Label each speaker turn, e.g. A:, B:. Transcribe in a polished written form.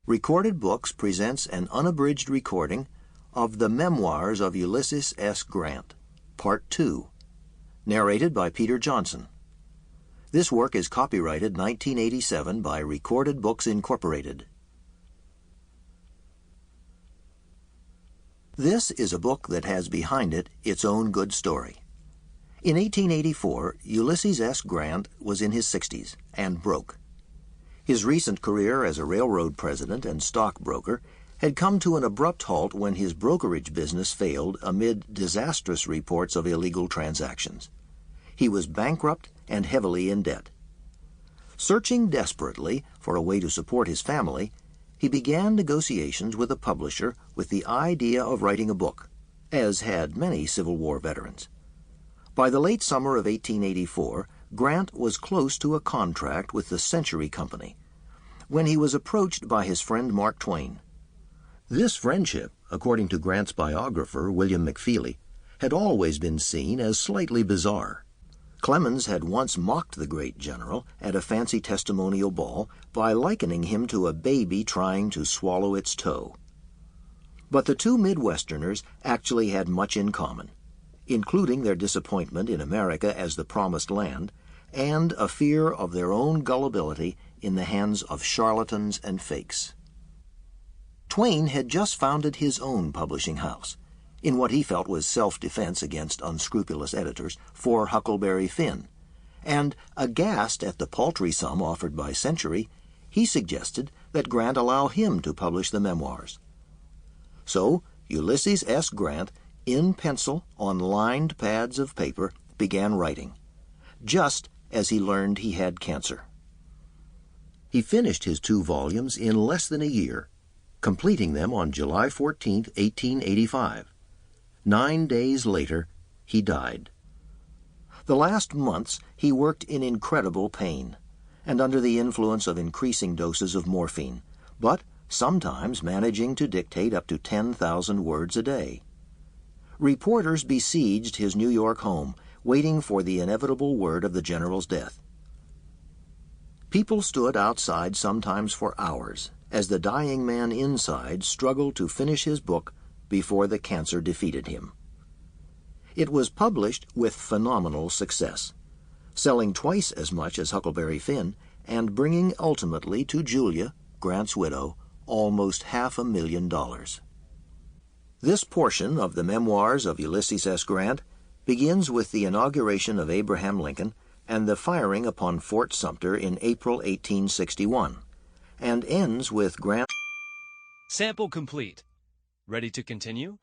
A: Recorded Books presents an unabridged recording of the Memoirs of Ulysses S. Grant, Part 2, narrated by Peter Johnson. This work is copyrighted 1987 by Recorded Books Incorporated. This is a book that has behind it its own good story. In 1884, Ulysses S. Grant was in his 60s and broke. His recent career as a railroad president and stockbroker had come to an abrupt halt when his brokerage business failed amid disastrous reports of illegal transactions. He was bankrupt and heavily in debt. Searching desperately for a way to support his family, he began negotiations with a publisher with the idea of writing a book, as had many Civil War veterans. By the late summer of 1884, Grant was close to a contract with the Century Company when he was approached by his friend Mark Twain. This friendship, according to Grant's biographer, William McFeely, had always been seen as slightly bizarre. Clemens had once mocked the great general at a fancy testimonial ball by likening him to a baby trying to swallow its toe. But the two Midwesterners actually had much in common, including their disappointment in America as the promised land and a fear of their own gullibility in the hands of charlatans and fakes. Twain had just founded his own publishing house, in what he felt was self-defense against unscrupulous editors, for Huckleberry Finn, and, aghast at the paltry sum offered by Century, he suggested that Grant allow him to publish the memoirs. So, Ulysses S. Grant, in pencil on lined pads of paper, began writing, just as he learned he had cancer. He finished his 2 volumes in less than a year, completing them on July 14, 1885. 9 days later, he died. The last months he worked in incredible pain and under the influence of increasing doses of morphine, but sometimes managing to dictate up to 10,000 words a day. Reporters besieged his New York home, waiting for the inevitable word of the general's death. People stood outside sometimes for hours as the dying man inside struggled to finish his book before the cancer defeated him. It was published with phenomenal success, selling twice as much as Huckleberry Finn and bringing ultimately to Julia, Grant's widow, almost $500,000. This portion of the Memoirs of Ulysses S. Grant begins with the inauguration of Abraham Lincoln and the firing upon Fort Sumter in April 1861, and ends with Grant.
B: Sample complete. Ready to continue?